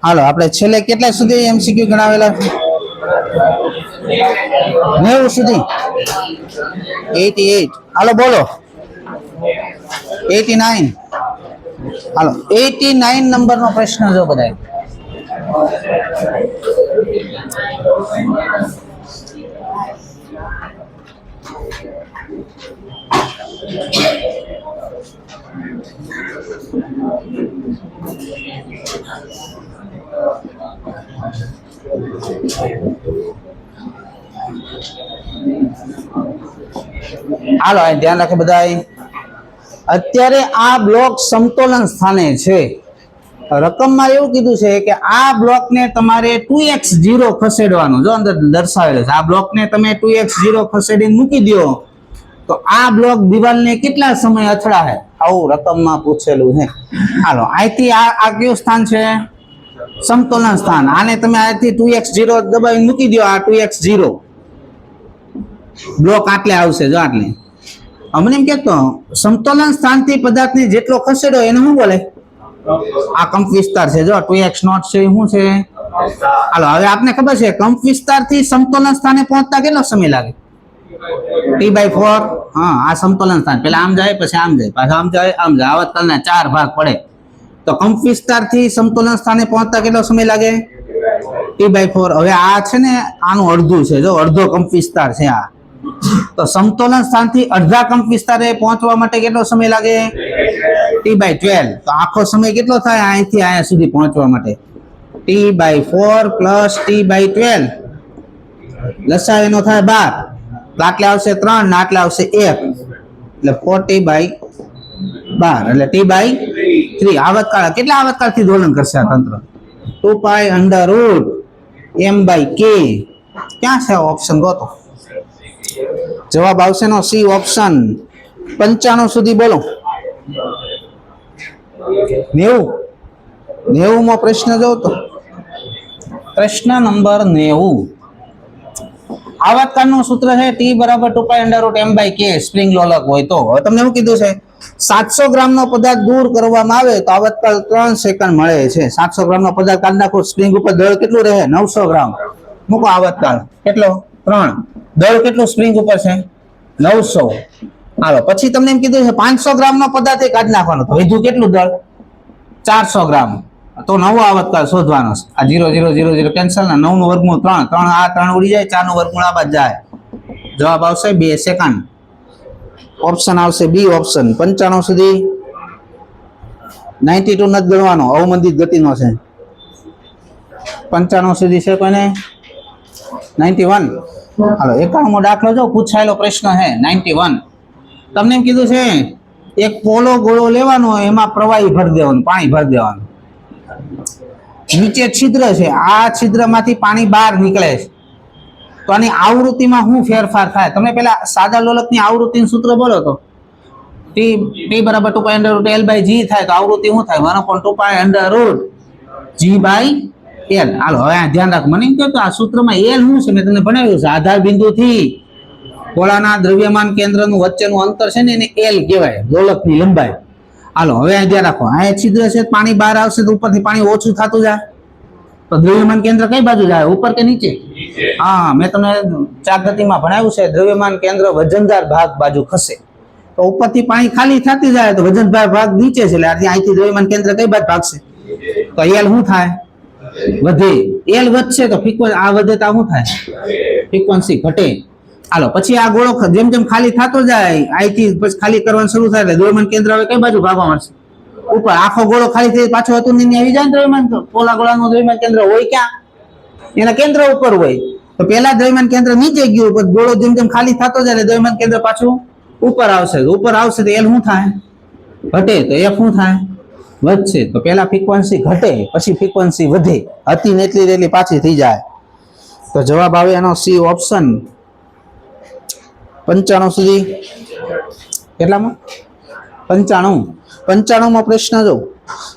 હાલો આપણે છેલ્લે કેટલા સુધી એમસીક્યુ ગણાવેલા 90 સુધી 88 હાલો બોલો 89 હાલો 89 નંબરનો પ્રશ્ન જો બધાય હાલો ધ્યાન રાખે બધાય અત્યારે આ બ્લોક સમતોલન સ્થાને છે રકમમાં એવું કીધું છે કે આ બ્લોકને તમારે 2x0 ખસેડવાનો જો અંદર દર્શાવેલો છે આ બ્લોકને તમે 2x0 ખસેડીને મૂકી દો તો આ બ્લોક દિવાલને કેટલા સમય અથડાશે આવું રકમમાં પૂછેલું છે હાલો અહીંથી આ કયું સ્થાન છે સમતોલન સ્થાન આને તમે અહીંથી 2x0 દબાવીને મૂકી દો આ 2x0 બ્લોક આટલે આવશે જો આટલે અમને એમ કહેતો સમતોલન સ્થાનથી પદાર્થને જેટલો ખસેડો એને શું બોલે આ કંપ વિસ્તાર છે જો 2x0 છે શું છે હાલો હવે આપને ખબર છે કંપ વિસ્તારથી સમતોલન સ્થાને પહોંચતા કેટલો સમય લાગે t/4 હા આ સમતોલન સ્થાન પહેલા આમ જાય પછી આમ જાય પાછા આમ જાય આવતકાલના 4 ભાગ પડે તો કંપ વિસ્તારથી સમતોલન સ્થાને પહોંચતા કેટલો સમય લાગે t/4 હવે આ છે ને આનું અડધું છે જો અડધો કંપ વિસ્તાર છે આ તો સમતોલન સ્થાનથી અડધા કંપ વિસ્તારે પહોંચવા માટે કેટલો સમય લાગે t/12 તો આખો સમય કેટલો થાય અહીંથી અહીંયા સુધી પહોંચવા માટે t/4 + t/12 લસાઅ એનો થાય 12 તો આટલે આવશે 3 ને આટલે આવશે 1 એટલે 4t/12 એટલે t/3 આવતકાળ કેટલા આવતકાળથી દોલન કરશે આ તંત્ર 2π √ m/k ક્યાં છે ઓપ્શન ગોતો જવાબ આવશે નો સી ઓપ્શન 95 સુધી બોલો 90 માં પ્રશ્ન જો તો પ્રશ્ન નંબર 90 આવતકાળનું સૂત્ર છે t = 2π √ m/k સ્પ્રિંગ લોલક હોય તો હવે તમને શું કીધું છે 700 ગ્રામનો પદાર્થ દૂર કરવામાં આવે તો આવતકાળ 3 સેકન્ડ મળે છે 700 ગ્રામનો પદાર્થ કાઢી નાખો સ્પ્રિંગ ઉપર દળ કેટલું રહે 900 ગ્રામ મૂકો આવતકાળ કેટલો 3 દળ કેટલું સ્પ્રિંગ ઉપર છે 900 હાલો પછી તમને એમ કીધું છે 500 ગ્રામનો પદાર્થ કાઢી નાખવાનો તો વધુ કેટલું દળ 400 ગ્રામ તો નવો આવતકાળ શોધવાનો આ 0 0 0 0 કેન્સલ ને 9 નું વર્ગમૂળ 3 3 આ 3 ઉડી જાય 4 નું વર્ગમૂળ આ બાદ જાય જવાબ આવશે 2 સેકન્ડ ઓપ્શન આવશે બી ઓપ્શન 95 સુધી 92 નથી ગણવાનો અવમંદિત ગતિનો છે 95 સુધી છે કોને 91 હાલો 91મો દાખલો જો પૂછાયેલો પ્રશ્ન છે 91 તમને એમ કીધું છે એક પોલો ગોળો લેવાનો એમાં પ્રવાહી ભરી દેવાનું પાણી ભરી દેવાનું નીચે છિદ્ર છે આ છિદ્રમાંથી પાણી બહાર નીકળે છે તો આની આવૃત્તિમાં શું ફેરફાર થાય તમે પેલા સાદા લોલકની આવૃત્તિનું સૂત્ર બોલો તો t = 2π √ L/g થાય તો આવૃત્તિ શું થાય 1/2π √ g/L હાલો હવે ધ્યાન રાખો મને એમ કહો તો આ સૂત્રમાં L શું છે મેં તમને ભણાવ્યું છે આધાર બિંદુથી ગોળાના દ્રવ્યમાન કેન્દ્રનું વચ્ચેનું અંતર છે ને એને L કહેવાય લોલકની લંબાઈ હાલો હવે ધ્યાન રાખો આ છિદ્ર છે પાણી બહાર આવશે તો ઉપરથી પાણી ઓછું થતું જાય તો દ્રવ્યમાન કેન્દ્ર કઈ બાજુ જાય ઉપર કે નીચે હા મેં તમને ચાર ગતિમાં ભણાવ્યું છે દ્રવ્યમાન કેન્દ્ર વજનદાર ભાગ બાજુ ખસે તો ઉપરથી પાણી ખાલી થતી જાય તો વજનદાર ભાગ નીચે છે એટલે અહીંથી દ્રવ્યમાન કેન્દ્ર કઈ બાજુ ભાગશે તો L શું થાય વધે L વધશે તો ફ્રીક્વન્સી આ વધે તો શું થાય ફ્રીક્વન્સી ઘટે હાલો પછી આ ગોળો જેમ જેમ ખાલી થતો જાય અહીંથી પછી ખાલી કરવાનું શરૂ થાય એટલે દ્રવ્યમાન કેન્દ્ર હવે કઈ બાજુ ભાગવા મળશે ઉપર આખો ગોળો ખાલી થઈ પાછો હતું ને આવી જાય દ્રવ્યમાન પોલા ગોળાનું દ્રવ્યમાન કેન્દ્ર હોય ક્યાં એના કેન્દ્ર ઉપર હોય તો પેલા દ્રવ્યમાન કેન્દ્ર નીચે ગયું પછી ગોળો જેમ જેમ ખાલી થતો જાય એટલે દ્રવ્યમાન કેન્દ્ર પાછું ઉપર આવશે તો L શું થાય ઘટે તો F શું થાય વધશે તો પેલા ફ્રીક્વન્સી ઘટે પછી ફ્રીક્વન્સી વધે હતી ને એટલી પાછી થઈ જાય તો જવાબ આવે એનો સી ઓપ્શન 95 સુધી કેટલામાં 95 95મો પ્રશ્ન જો,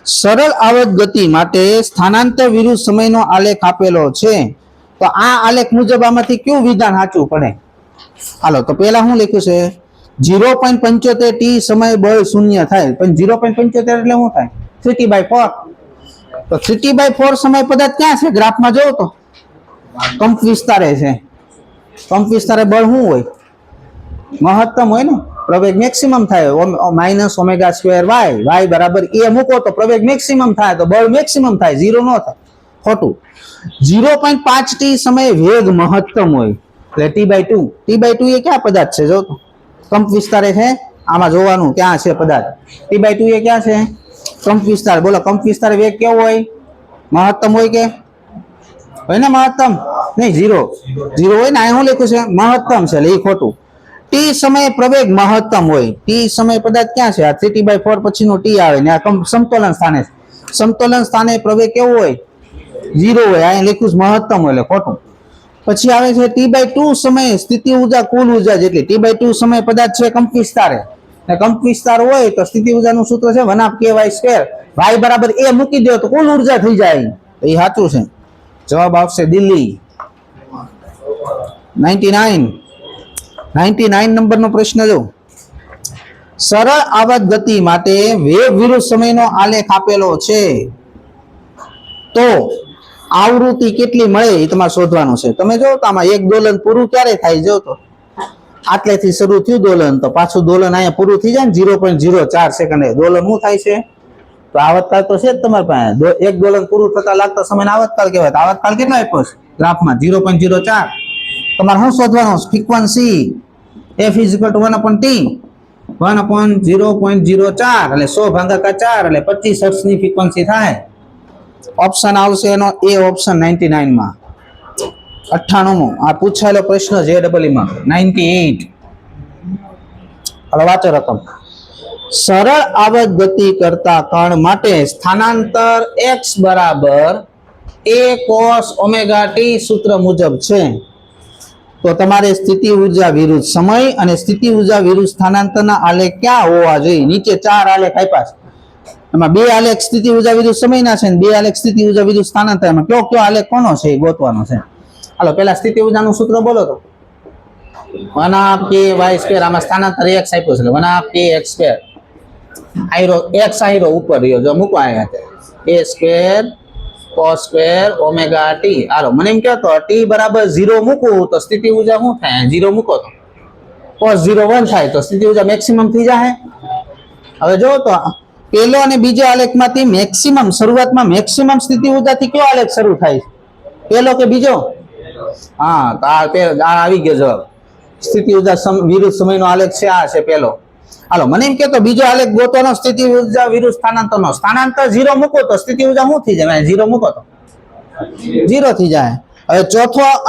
સરળ આવર્ત ગતિ માટે સ્થાનાંતર વિરુદ્ધ સમયનો આલેખ આપેલો છે, તો આ આલેખ મુજબ આમાંથી કયું વિધાન સાચું પડે? હાલો, તો પહેલા શું લખ્યું છે? 0.75 t સમય બળ શૂન્ય થાય, પણ 0.75 એટલે શું થાય? 3t/4. તો 3t/4 સમય પદાર્થ ક્યાં છે ગ્રાફમાં? જોવો તો કંપ વિસ્તારે છે. કંપ વિસ્તારે બળ શું હોય? મહત્તમ હોય ને, પ્રવેગ મેક્સિમમ થાય -ω² y બરાબર a મૂકો તો પ્રવેગ મેક્સિમમ થાય, તો બળ મેક્સિમમ થાય, ઝીરો ન થાય. ખોટું. 0.5 t સમય વેગ મહત્તમ હોય એટલે t/2. t/2 એ ક્યાં પદાર્થ છે? જો તો કંપ વિસ્તારે છે, આમાં જોવાનું ક્યાં છે પદાર્થ. t/2 એ ક્યાં છે? કંપ વિસ્તાર. બોલો, કંપ વિસ્તાર વેગ કેવો હોય? મહત્તમ હોય કે હોય ને? મહત્તમ નહીં, ઝીરો હોય ને. અહીં શું લખ્યું છે? મહત્તમ છે એટલે એ ખોટું. t સમય પ્રવેગ મહત્તમ હોય. t સમય પદાર્થ ક્યાં છે? આ 3t/4 પછીનો t આવે ને, આ સમતોલન સ્થાને. સમતોલન સ્થાને પ્રવેગ કેવો હોય? ઝીરો હોય. અહીં લખ્યું છે મહત્તમ હોય એટલે ખોટું. પછી આવે છે t/2 સમય સ્થિતિ ઊર્જા કુલ ઊર્જા જેટલી. t/2 સમય પદાર્થ છે કંપ વિસ્તારે, ને કંપ વિસ્તાર હોય તો સ્થિતિ ઊર્જાનું સૂત્ર છે 1/2 y બરાબર a મૂકી દો તો કુલ ઊર્જા થઈ જાય. તો એ સાચું છે. જવાબ આવશે દિલ્હી. 99 નંબરનો પ્રશ્ન જો, સરળ આવર્ત ગતિ માટે વેગ વિરુદ્ધ સમયનો આલેખ આપેલો છે, તો આવૃત્તિ કેટલી મળે એ તમારે શોધવાનું છે. તમે જો તો આમાં એક દોલન પૂરું ક્યારે થાય? જો તો આટલેથી શરૂ થયું દોલન, તો પાછું દોલન અહીંયા પૂરું થઈ જાય ને 0.04 સેકન્ડે દોલન શું થાય છે? તો આવર્તકાળ તો છે જ તમારી પાસે. એક દોલન પૂરું થતા લાગતા સમયનો આવર્તકાળ કહેવાય. તો આવર્તકાળ કેટલો આપ્યો છે ગ્રાફમાં? 0.04. તમારે શું શોધવાનું? ફ્રીક્વન્સી f = 1/t 1/0.04 એટલે 100/4 એટલે 25 હર્ટ્ઝ ની ફ્રીક્વન્સી થાય. ઓપ્શન આવશે એનો એ ઓપ્શન 99 માં. 98મો આ પૂછાયેલો પ્રશ્ન JEE માં 98. હવે વાંચો રકમ. સરળ આવર્ત ગતિ કરતા કણ માટે સ્થાનાંતર x બરાબર a cos ωt સૂત્ર મુજબ છે, તો તમારે સ્થિતિ ઊર્જા વિરુદ્ધ સમય અને સ્થિતિ ઊર્જા વિરુદ્ધ સ્થાનાંતરના આલેખ ક્યાં હોવા જોઈએ? નીચે 4 આલેખ આપ્યા છે, એમાં 2 આલેખ સ્થિતિ ઊર્જા વિરુદ્ધ સમયના છે અને 2 આલેખ સ્થિતિ ઊર્જા વિરુદ્ધ સ્થાનાંતર. એમાં કયો આલેખ કોનો છે એ ગોતવાનો છે. હાલો, પેલા સ્થિતિ ઊર્જાનું સૂત્ર બોલો તો. 1/k² આમાં સ્થાનાંતર x આપ્યું છે 1/kx². આયરો x આયરો ઉપર રહ્યો, જો મૂકો અહીંયા a² cos² ωt. હાલો, મને એમ કહો તો t બરાબર 0 મૂકું તો સ્થિતિ ઊર્જા શું થાય? 0 મૂકો તો cos 0 1 થાય, તો સ્થિતિ ઊર્જા મેક્સિમમ થઈ જાય. હવે જો તો પેલો અને બીજા આલેખમાંથી મેક્સિમમ, શરૂઆતમાં મેક્સિમમ સ્થિતિ ઊર્જાથી કયો આલેખ શરૂ થાય? પેલો કે બીજો? હા, તો આ આવી ગયો જવાબ. સ્થિતિ ઊર્જા વિરુદ્ધ સમયનો આલેખ છે, આ છે પેલો. હાલો, મને એમ કે તો બીજો આલેખ ગોતવાનો સ્થિતિ ઊર્જા વિરુદ્ધ સ્થાનાંતરનો. સ્થાનાંતર 0 મૂકો તો સ્થિતિ ઊર્જા શું થઈ જાય? 0 મૂકો તો 0 થઈ જાય. હવે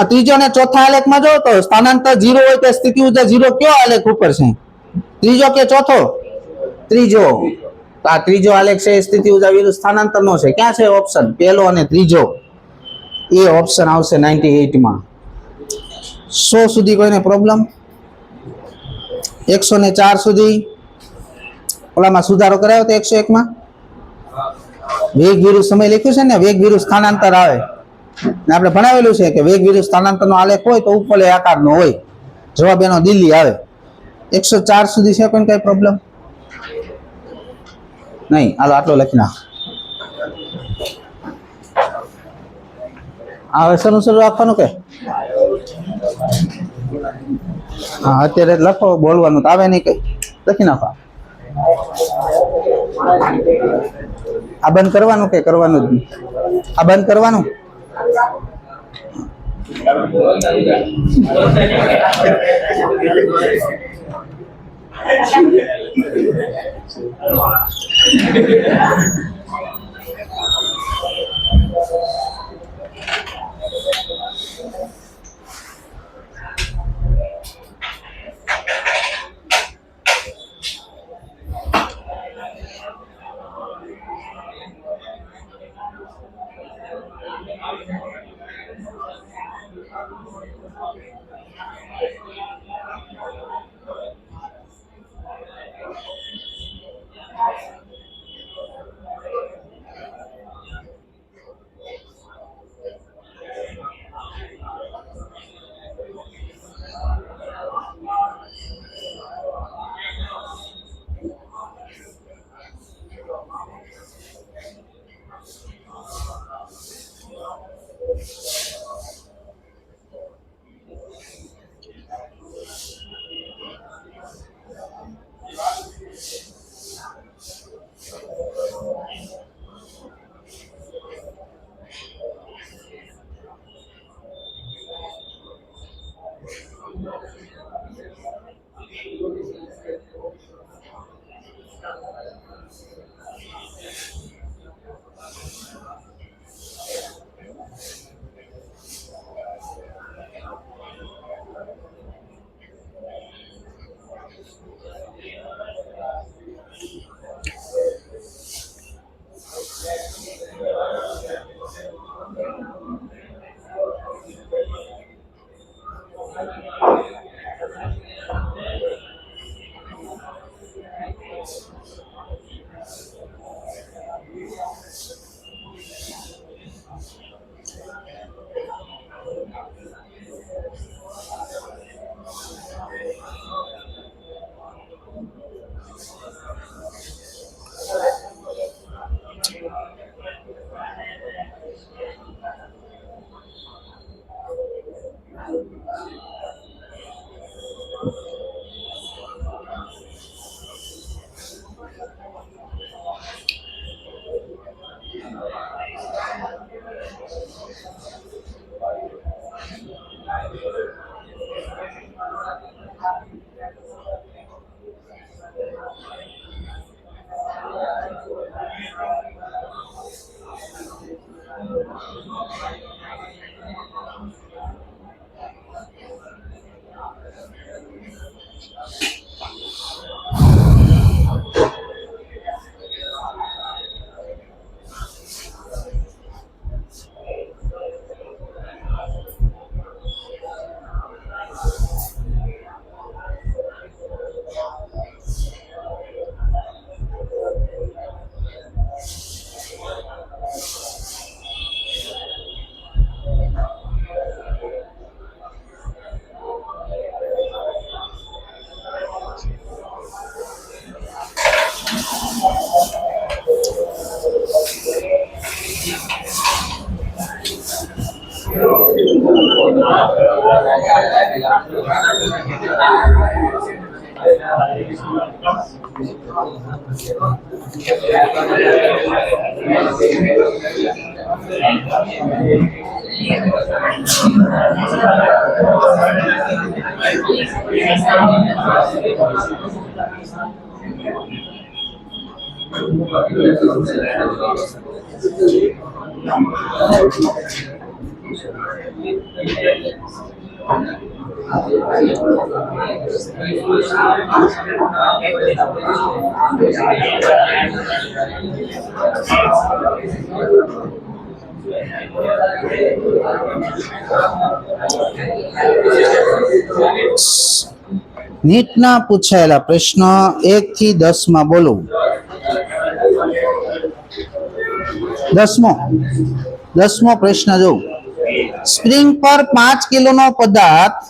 ત્રીજો અને ચોથા આલેખમાં જો તો સ્થાનાંતર 0 હોય તો સ્થિતિ ઊર્જા 0 કયો આલેખ ઉપર છે? ત્રીજો કે ચોથો? ત્રીજો. તો આ ત્રીજો આલેખ છે સ્થિતિ ઊર્જા વિરુદ્ધ સ્થાનાંતરનો છે. ક્યાં છે ઓપ્શન? પહેલો અને ત્રીજો. એ ઓપ્શન આવશે 98 માં. 100 સુધી કોઈને પ્રોબ્લેમ? 104 સુધી ઓલામાં સુધારો કરાયો તો 101 માં વેગ વિરુદ્ધ સમય લખ્યું છે ને, વેગ વિરુદ્ધ સ્થાનાંતર આવે ને આપણે ભણાવેલું છે કે વેગ વિરુદ્ધ સ્થાનાંતરનો આલેખ હોય તો ઉપલે આકારનો હોય. જવાબ એનો દિલ્હી આવે. 104 સુધી છે કોઈ કઈ પ્રોબ્લેમ નહીં? હાલો, આટલો લખી નાખ. હવે શરૂ રાખવાનું કે હા અત્યારે લખો, બોલવાનું તો આવે નહીં, કઈ લખી નાખો. આ બંધ કરવાનું કે કરવાનું જ નહીં? આ બંધ કરવાનું. નીટના પૂછાયેલા પ્રશ્ન 1 થી 10 માં બોલો. 10મો પ્રશ્ન જો. સ્પ્રિંગ પર 5 કિલોનો પદાર્થ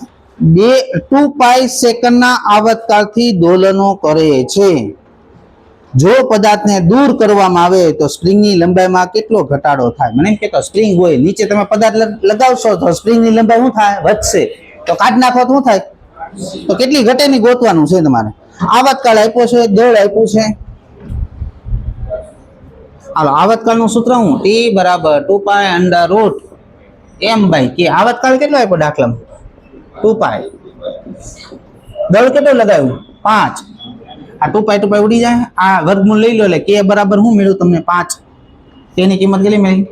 2 પાઈ સેકન્ડના આવર્તકાળથી દોલનો કરે છે. જો પદાર્થને દૂર કરવામાં આવે તો સ્પ્રિંગની લંબાઈમાં કેટલો ઘટાડો થાય? મને એમ કે તો સ્પ્રિંગ હોય નીચે તમે પદાર્થ લગાવશો તો સ્પ્રિંગની લંબાઈ શું થાય? વધશે. તો કાઢી નાખો તો શું થાય? તો કેટલી ઘટે ની ગોતવાનું છે તમારે. આવર્તકાળ આપ્યો છે, દળ આપ્યું છે. હાલો, આવર્તકાળનું સૂત્ર શું? T બરાબર 2 pi under root m by k. આવર્તકાળ કેટલો આપ્યો દાખલામાં? 2 પાઈ. દળ કેટલો લગાવ્યું? 5. આ 2 પાઈ ઉડી જાય. આ વર્ગમૂળ લઈ લો એટલે k બરાબર શું મળ્યું તમને? 5. તેની કિંમત કેટલી મળી?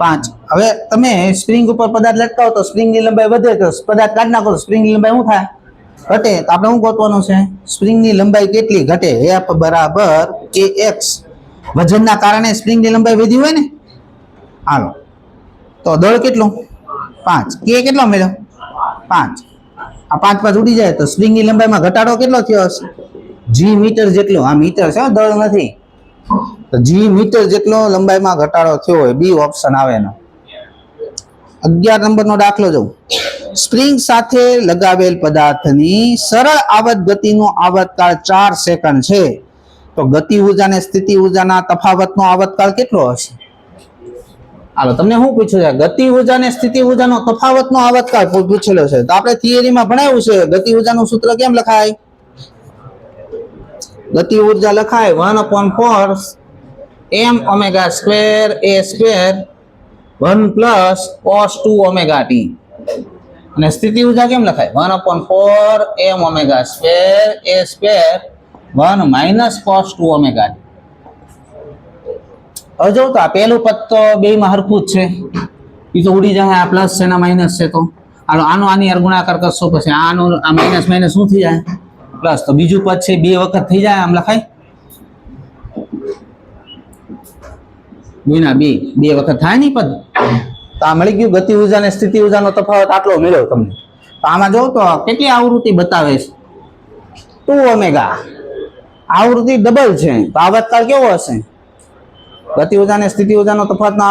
5. હવે તમે સ્પ્રિંગ ઉપર પદાર્થ લટકાવો તો સ્પ્રિંગની લંબાઈ વધે, તો પદાર્થ કાઢી નાખો તો સ્પ્રિંગની લંબાઈ શું થાય? ઘટે. તો આપણે શું ગોતવાનું છે? સ્પ્રિંગની લંબાઈ કેટલી ઘટે? F બરાબર kx. વજનના કારણે સ્પ્રિંગની લંબાઈ વધી હોય ને. હાલો, તો દળ કેટલું? 5. k કેટલો મળ્યો? 5. આ 5 ઉડી જાય તો સ્પ્રિંગની લંબાઈમાં ઘટાડો કેટલો થયો હશે? g મીટર જેટલો. આ મીટર છે, દળ નથી. તો g મીટર જેટલો લંબાઈમાં ઘટાડો થયો હોય. બી ઓપ્શન આવે એનો. 11 નંબરનો દાખલો જોઉં. સ્પ્રિંગ સાથે લગાવેલ પદાર્થની સરળ આવર્ત ગતિનો આવર્તકાળ 4 સેકન્ડ છે. તો ગતિ ઊર્જા અને સ્થિતિ ઊર્જાના તફાવતનો આવર્તકાળ કેટલો હશે? હાલો, તમને શું પૂછ્યું છે? ગતિ ઊર્જા અને સ્થિતિ ઊર્જાનો તફાવતનો આવર્તકાળ પૂછેલો છે. તો આપણે થિયરીમાં ભણાવ્યું છે. ગતિ ઊર્જાનું સૂત્ર કેમ લખાય? ગતિ ઊર્જા લખાય 1/4 m omega square a square 1 plus cos 2 omega t. અને સ્થિતિ ઊર્જા કેમ લખાય? 1/4 m omega square a square 1 minus cos 2 omega t. હવે જો તો આ પહેલું પદ તો બેયમાં હરખું જ છે. એ તો ઉડી જાય. આ પ્લસ છે ને માઇનસ છે. તો હાલો, આનો આની હારે ગુણાકાર કરશો પછી આનો આ માઇનસ માઇનસ શું થઈ જાય? પ્લસ. તો બીજું પદ છે 2 વખત થઈ જાય. આમ લખાય ગુણ્યા 2 વખત થાય નહીં પદ. તો આ મળી ગયું. ગતિ ઊર્જા અને સ્થિતિ ઊર્જાનો તફાવત આટલો મળ્યો તમને. તો આમાં જો તો કેટલી આવૃત્તિ બતાવે છે? 2 ઓમેગા. આવૃત્તિ ડબલ છે. તો આવર્તકાળ કેવો હશે? ગતિ ઊર્જા અને સ્થિતિ ઊર્જાનો તફાવતનો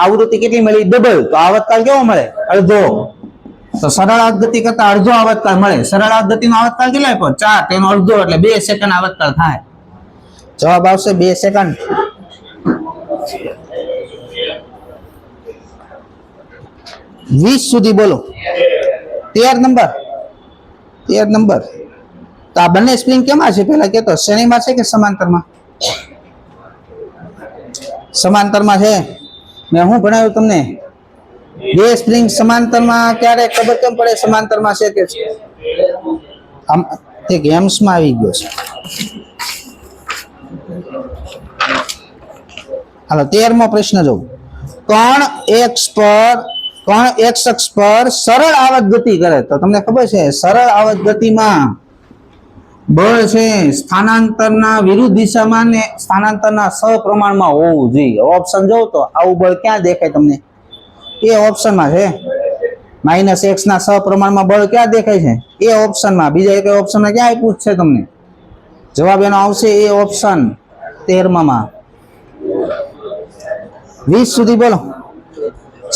આવૃત્તિ કેટલી મળી? ડબલ. તો આવર્તકાળ કેવો મળે? અડધો. તો સરળ ગતિ કરતા અડધો આવર્તકાળ મળે. સરળ ગતિનો આવર્તકાળ કેટલો આપ્યો? 4. તેનો અડધો એટલે 2 સેકન્ડ આવર્તકાળ થાય. જવાબ આવશે 2 સેકન્ડ. વીસ સુધી બોલો. 13 નંબર. તો આ બંને સ્પ્રિંગ કેમાં છે? પેલા કેતો શ્રેણીમાં છે કે સમાંતરમાં? સમાંતરમાં છે. મેં શું ભણાવ્યું તમને? 2 સ્પ્રિંગ સમાંતરમાં ક્યારે ખબર કેમ પડે સમાંતરમાં છે કે આમ તે ગેમ્સમાં આવી ગયો છે. હાલો, 13મો પ્રશ્ન જો. કણ x અક્ષ પર સરળ આવર્ત ગતિ કરે. તો તમને ખબર છે સરળ આવર્ત ગતિમાં બળ છે સ્થાનાંતરના વિરુદ્ધ દિશામાં ને સ્થાનાંતરના સપ્રમાણમાં હોવું જોઈએ. ઓપ્શન જોઉં તો આવું બળ ક્યાં દેખાય તમને? એ ઓપ્શનમાં છે. -x ના સપ્રમાણમાં બળ ક્યાં દેખાય છે? એ ઓપ્શનમાં. બીજા એક ઓપ્શનમાં ક્યાં આપ્યું છે તમને? જવાબ એનો આવશે એ ઓપ્શન 13માં. 20 સુધી બોલો.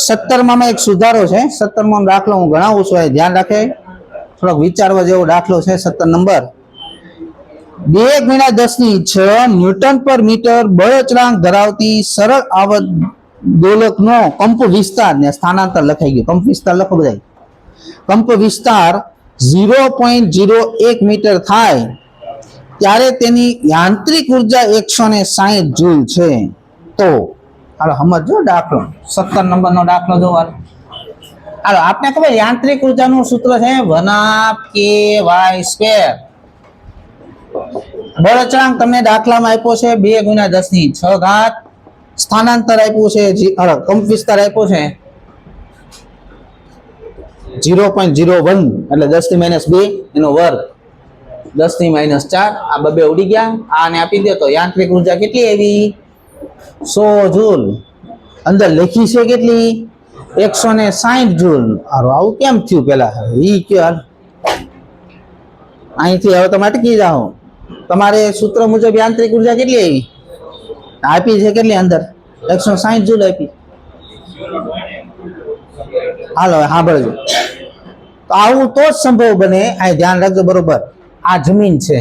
17માં એક સુધારો છે. 17મો દાખલો હું ગણાવું છું, ધ્યાન રાખે. થોડોક વિચારવા જેવો દાખલો છે. 17 નંબર. 2 × 10⁶ ન્યૂટન પર મીટર બળ અચળાંક ધરાવતી સરળ આવર્ત દોલકનો કંપ વિસ્તાર ને સ્થાનાંતર લખાઈ ગયું. કંપ વિસ્તાર લખો બધા. કંપ વિસ્તાર 0.01 મીટર થાય ત્યારે તેની યાંત્રિક ઉર્જા 160 જૂલ છે. તો હાલો સમજો દાખલો 17 નંબરનો દાખલો જો હાલો. આપણે ખબર યાંત્રિક ઉર્જાનું સૂત્ર છે 1/k² બળ અચળાંક તમને દાખલામાં આપ્યો છે 2 × 10⁶. સ્થાનાંતર આપ્યું છે કંપ વિસ્તાર આપ્યો છે 0.01 એટલે 10⁻², એનો વર્ગ 10⁻⁴. આ બબે ઉડી ગયા. આને આપી દે તો યાંત્રિક ઉર્જા કેટલી આવી? 100 જૂલ. અંદર લખી છે કેટલી? 160 જૂલ. આવું કેમ થયું પેલા ઈ કે અહીંથી હવે તમે અટકી જાઓ. તમારે સૂત્ર મુજબ યાંત્રિક ઉર્જા કેટલી આવી? આપી છે કેટલી? અંદર 160 જૂલ આપી. હાલો સાંભળજો. તો આવું તો જ સંભવ બને. આ ધ્યાન રાખજો બરોબર. આ જમીન છે,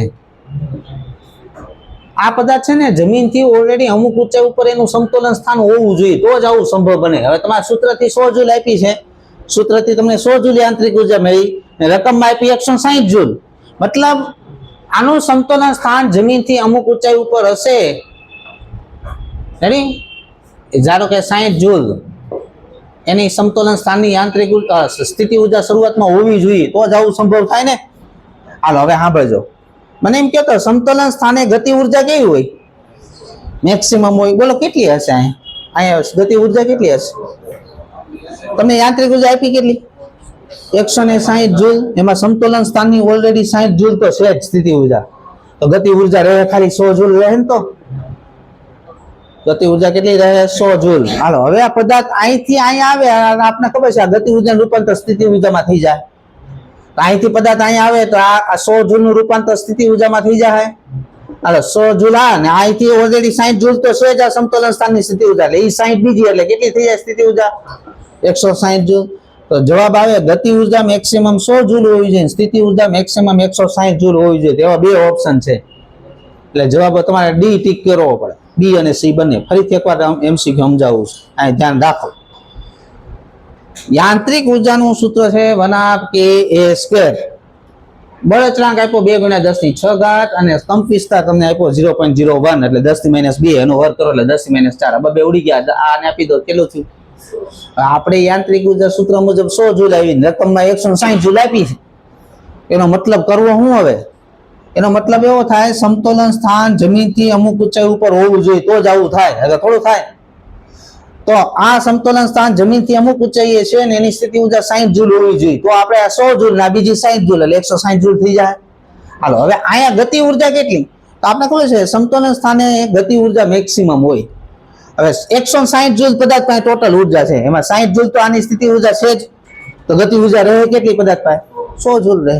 આ પદાર્થ છે ને જમીનથી ઓલરેડી અમુક ઊંચાઈ ઉપર એનું સમતોલન સ્થાન હોવું જોઈએ તો જ આવું સંભવ બને. હવે તમારા સૂત્રથી 100 જૂલ આપી છે, સૂત્રથી તમને 100 જૂલ યાંત્રિક ઉર્જા મળી, રકમમાં આપી 160 જૂલ. મતલબ આનું સમતોલન સ્થાન જમીનથી અમુક ઊંચાઈ ઉપર હશે. રેડી? ધારો કે 60 જૂલ એની સમતોલન સ્થાનની યાંત્રિક સ્થિતિ ઉર્જા શરૂઆતમાં હોવી જોઈએ તો જ આવું સંભવ થાય ને. હાલો હવે સાંભળજો. મને એમ કહેતો સમતોલન સ્થાને ગતિ ઉર્જા કેવી હોય? મેક્સિમમ હોય. બોલો કેટલી હશે? અહીંયા ગતિ ઉર્જા કેટલી હશે? તમને યાંત્રિક ઉર્જા આપી કેટલી? 160 જૂલ. એમાં સમતોલન સ્થાનની ઓલરેડી 60 જૂલ તો છે જ સ્થિતિ ઉર્જા. તો ગતિ ઉર્જા રહે ખાલી 100 જૂલ રહે ને. તો ગતિ ઉર્જા કેટલી રહે? 100 જૂલ. હાલો હવે આ પદાર્થ અહીંથી અહીંયા આવે, આપને ખબર છે આ ગતિ ઉર્જાનું રૂપાંતર સ્થિતિ ઉર્જામાં થઈ જાય. અહીંથી પદાર્થ અહીંયા આવે તો આ 100 જૂલનું રૂપાંતર સ્થિતિ ઉર્જામાં થઈ જાય. હાલો 100 જૂલ આ ને અહીંથી ઓલરેડી 60 જૂલ તો છે જ આ સમતોલન સ્થાનની સ્થિતિ ઉર્જા. એટલે એ 60 બીજી એટલે કેટલી થઈ જાય સ્થિતિ ઉર્જા? 160 જૂલ. તો જવાબ આવે ગતિ ઉર્જા મેક્સિમમ 100 જૂલ હોવી જોઈએ, સ્થિતિ ઉર્જા મેક્સિમમ 160 જૂલ હોવી જોઈએ. તેવા બે ઓપ્શન છે. એટલે જવાબ તમારે ડી ટીક કરવો પડે. બી અને સી બંને. ફરીથી એકવાર એમસીક્યુ સમજાવું છું, અહીં ધ્યાન રાખો. યાંત્રિક ઉર્જાનું સૂત્ર છે 1/k². બળ અચળાંક આપ્યો 2 × 10⁶ અને કંપ વિસ્તાર તમને આપ્યો 0.01 એટલે 10⁻², એનો વર્ગ કરો એટલે 10⁻⁴. બબે ઉડી ગયા. આને આપી દો કેટલું થયું? આપણે યાંત્રિક ઉર્જા સૂત્ર મુજબ 100 જૂલ આવી, રકમમાં 160 જૂલ આપી છે. એનો મતલબ કરવો શું હવે? એનો મતલબ એવો થાય સમતોલન સ્થાન જમીનથી અમુક ઊંચાઈ ઉપર હોવું જોઈએ તો જ આવું થાય. હવે થોડું થાય. તો આ સમતોલન સ્થાન જમીનથી અમુક ઊંચાઈએ છે ને એની સ્થિતિ ઉર્જા 60 જૂલ હોવી જોઈએ. તો આપણે આ 100 જૂલ ના બીજી 60 જૂલ એટલે 160 જૂલ થઈ જાય. હાલો હવે અહીંયા ગતિ ઉર્જા કેટલી? તો આપણે ખબર છે સમતોલન સ્થાને ગતિ ઉર્જા મેક્સિમમ હોય. હવે 160 જૂલ પદાર્થ પાસે ટોટલ ઉર્જા છે, એમાં 60 જૂલ તો આની સ્થિતિ ઉર્જા છે જ. તો ગતિ ઉર્જા રહે કેટલી પદાર્થ પાસે? 100 જૂલ રહે.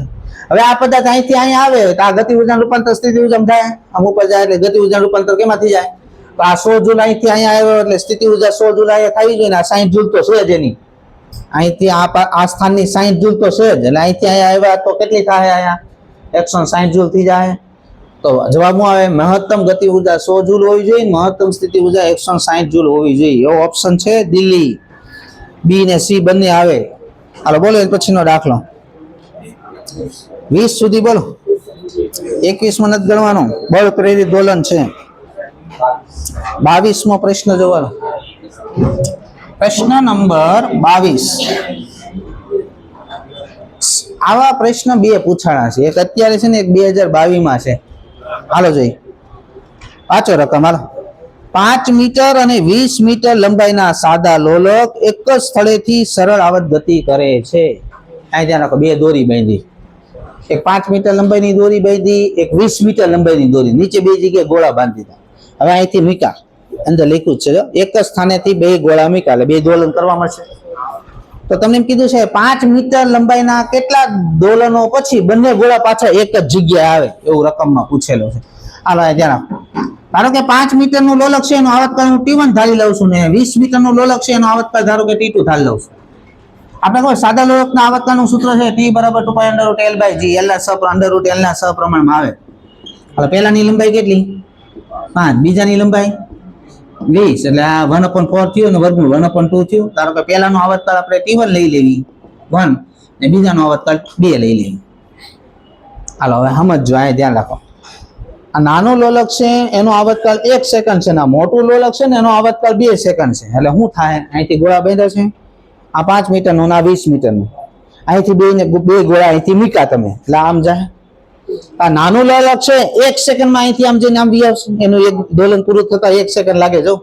હવે આ પદાર્થ અહીંથી અહીંયા આવે તો આ ગતિ ઉર્જાનું રૂપાંતર સ્થિતિ ઉર્જામાં થાય. આમ ઉપર જાય એટલે ગતિ ઉર્જાનું રૂપાંતર કેમાં થઈ જાય? તો આ 100 જૂલ અહીંથી અહીંયા આવ્યો એટલે સ્થિતિ ઉર્જા 100 જૂલ અહીંયા થવી જોઈએ ને. આ 60 જૂલ તો છે જ એની. અહીંથી આ સ્થાનની 60 જૂલ તો છે જ એટલે અહીંથી અહીંયા આવ્યા તો કેટલી થાય? અહીંયા 160 જૂલ થઈ જાય. તો જવાબ શું આવે? મહત્તમ ગતિ ઉર્જા 100 જૂલ હોવી જોઈએ, મહત્તમ સ્થિતિ ઉર્જા 160 જૂલ હોવી જોઈએ. એવો ઓપ્શન છે દિલ્હી. બી ને સી બંને આવે. હાલો બોલો પછીનો દાખલો. 20 સુધી બોલો. 21 નથી ગણવાનો. બળ પ્રેરિત દોલન છે. 22મો પ્રશ્ન જોવાનો. પ્રશ્ન નંબર 22. આવા પ્રશ્ન બે પૂછાણા છે. એક અત્યારે છે ને એક 2022માં છે. હાલો જોઈ વાંચો રકમ. હાલો 5 મીટર અને 20 મીટર લંબાઈના સાદા લોલક એક જ સ્થળેથી સરળ આવત ગતિ કરે છે. અહીં ધ્યાન રાખો. બે દોરી બાંધી, એક 5 મીટર લંબાઈની દોરી બાંધી, એક 20 મીટર લંબાઈની દોરી. નીચે બે જગ્યાએ ગોળા બાંધી દીધા. હવે અહીંથી મૂક્યા, અંદર લખ્યું છે એક જ સ્થાનેથી બે ગોળા મૂક્યા એટલે બે દોલન કરવા મળશે. તો તમને એમ કીધું છે 5 મીટર લંબાઈના કેટલા દોલનો પછી બંને ગોળા પાછા એક જ જગ્યાએ આવે એવું રકમમાં પૂછેલું છે. હાલો ધ્યાન રાખો. ધારો કે 5 મીટરનું લોલક છે એનો આવતકાળ હું T1 ધારી લઉં છું ને 20 મીટરનું લોલક છે એનો આવતકાળ ધારો કે T2 ધારી લઉં છું. આપણે ખબર સાદા લોલકના આવતકાળનું સૂત્ર છે T = 2π√L/g. L ના √L ના સહપ્રમાણમાં આવે. હવે પહેલાની લંબાઈ કેટલી? 5. બીજાની લંબાઈ 20 એટલે આ 1/4 થયું ને વર્ગમૂળ 1/2 થયું. ધારો કે પહેલાનો આવર્તકાળ આપણે t1 લઈ લેવી 1 ને બીજાનો આવર્તકાળ 2 લઈ લેવી. હાલો હવે સમજો, આ ધ્યાન રાખો. આ નાનું લોલક છે એનો આવર્તકાળ 1 સેકન્ડ છે, ના મોટું લોલક છે ને એનો આવર્તકાળ 2 સેકન્ડ છે. એટલે શું થાય, અહીંથી ગોળા બાંધ્યા છે, આ 5 મીટરનું ને આ 20 મીટરનું, અહીંથી બે ગોળા અહીંથી મૂક્યા તમે એટલે આમ જાય. આ નાનું લોલક છે 1 સેકન્ડમાં અહીંથી આમ જઈને આમ વી આવશે, એનું એક દોલન પૂરું થતા 1 સેકન્ડ લાગે. જો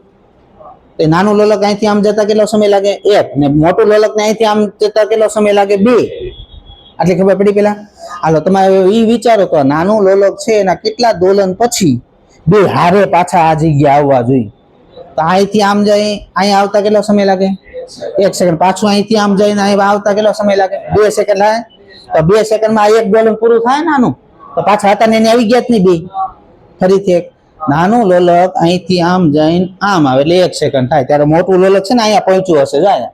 એ નાનું લોલક અહીંથી આમ જતા કેટલો સમય લાગે 1, ને મોટું લોલક ને અહીંથી આમ જતા કેટલો સમય લાગે 2. આટલી ખબર પડી પેલા. હાલો તમારે એ વિચારો તો નાનું લોલક છે એના કેટલા દોલન પછી બે હારે પાછા આ જગ્યા આવવા જોઈએ. તો અહીંથી આમ જાય અહીંયા આવતા કેટલો સમય લાગે 1 સેકન્ડ. પાછું અહીંથી આમ જઈને અહીં આવતા કેટલો સમય લાગે 2 સેકન્ડ લાગે. તો 2 સેકન્ડમાં આ એક દોલન પૂરું થાય નાનું, તો પાછા હતા ને એને આવી ગયા જ નહીં બે. ફરીથી એક નાનું લોલક અહીંથી આમ જઈને આમ આવે એટલે 1 સેકન્ડ થાય. ત્યારે મોટું લોલક છે ને અહીંયા પહોંચ્યું હશે, જાય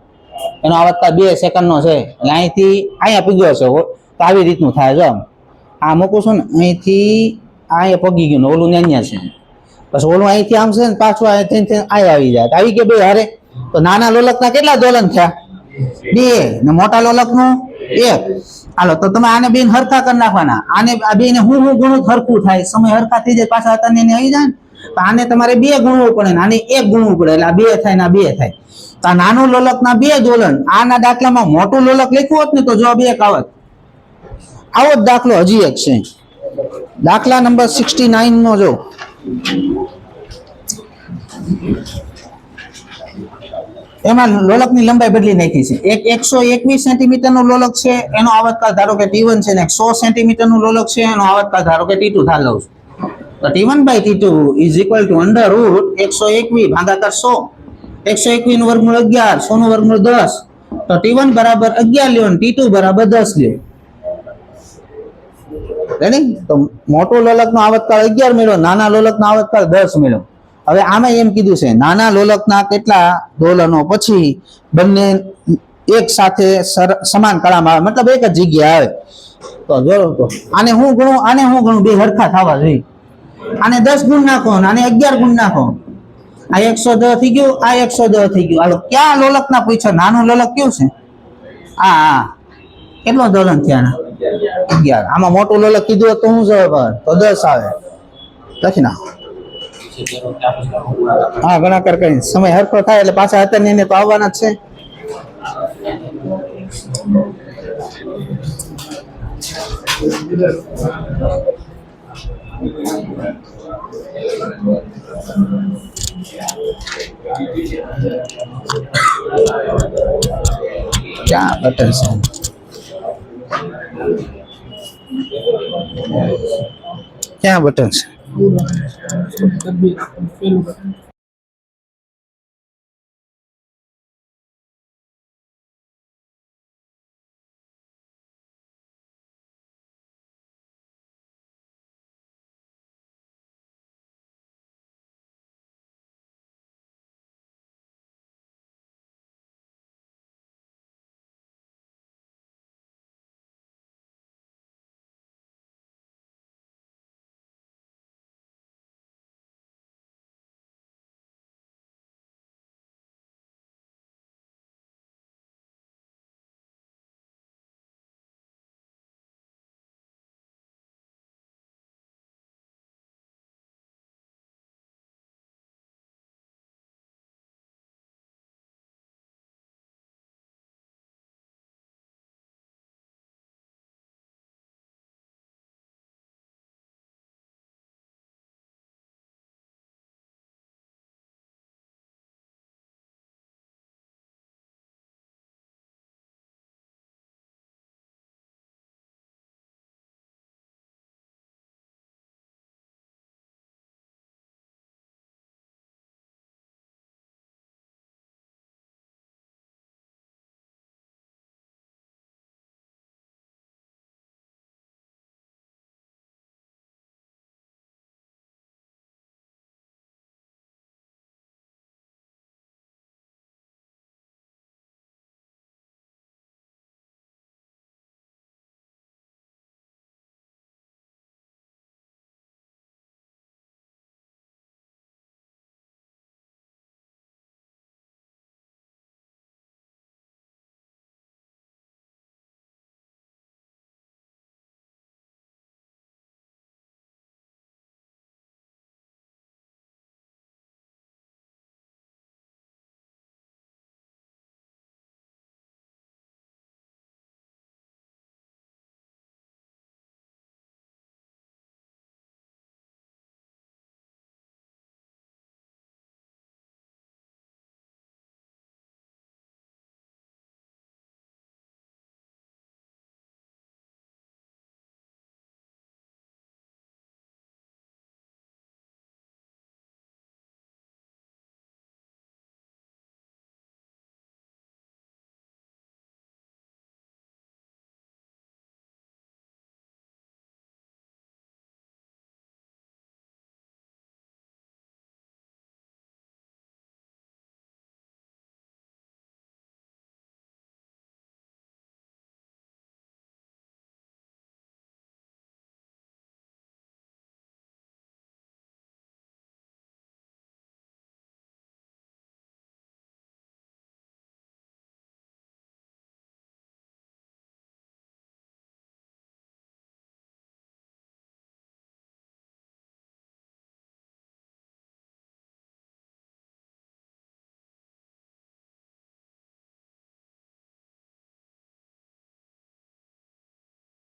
એનો આવર્તકાળ 2 સેકન્ડનો છે એટલે અહીંથી અહીંયા પૂગ્યો હશે. તો આવી રીતનું થાય. જો આ મૂકું છું ને અહીંથી અહીંયા પગી ગયું ને ઓલું ન્યા છે, પછી ઓલું અહીંથી આમ છે ને પાછું અહીંયા આવી જાય. આવી ગયા બે હારે. તો નાના લોલકના કેટલા દોલન થયા 2 ને મોટા લોલકનું 1. હાલો તો તમે આને બેન હરખા કરી નાખવાના. આને આ બેને હું ગુણું હરખું થાય, સમય હરખા થઈ જાય પાછા હતા ને એને આવી જાય ને. તો આને તમારે 2 ગુણવું પડે ને આને 1 ગુણવું પડે એટલે આ 2 થાય ને આ 2 થાય. તો આ નાનું લોલકના 2 દોલન. આના દાખલામાં મોટું લોલક લખ્યું હોત ને તો જવાબ 1 આવત. આવો જ દાખલો હજી એક છે, દાખલા નંબર 69 નો. જો એમાં લોલકની લંબાઈ બદલી નાખી છે. એક 121 સેન્ટીમીટર નું લોલક છે એનો આવર્તકાળ ધારો કે t1 છે ને 100 સેન્ટીમીટર નું લોલક છે એનો આવર્તકાળ ધારો કે t2 થાય લઉં છું. તો t1/t2 = √121 ભાગાકાર 100. 121 નું વર્ગમૂળ 11, 100 નું વર્ગમૂળ 10. તો t1 બરાબર 11 લ્યો ને t2 બરાબર 10 લ્યો. રેડી? તો મોટું લોલક નો આવર્તકાળ 11 મેળવો, નાના લોલક નો આવર્તકાળ 10 મેળવો. હવે આમાં એમ કીધું છે નાના લોલકના કેટલા દોલનો પછી બંને એક સાથે સમાન કળામાં આવે, મતલબ એક જ જગ્યાએ આવે. તો જો તો આને હું ગણું બે હરખા થવા જોઈએ. આને 10 ગુણ નાખો અને આને 11 ગુણ નાખો. આ 110 થઈ ગયું, આ 110 થઈ ગયું. હાલો ક્યાં લોલકના પૂછો, નાનું લોલક કયું છે? આ કેટલો દોલન થયા? 11. આમાં મોટું લોલક કીધું તો શું જવાબ આવે? તો 10 આવે. લખી નાખો. હા ગણાકાર કરીને સમય હરખો થાય એટલે પાછા હતા ને એને તો આવવાના જ છે. ક્યાં બટન છે? ક્યાં બટન છે?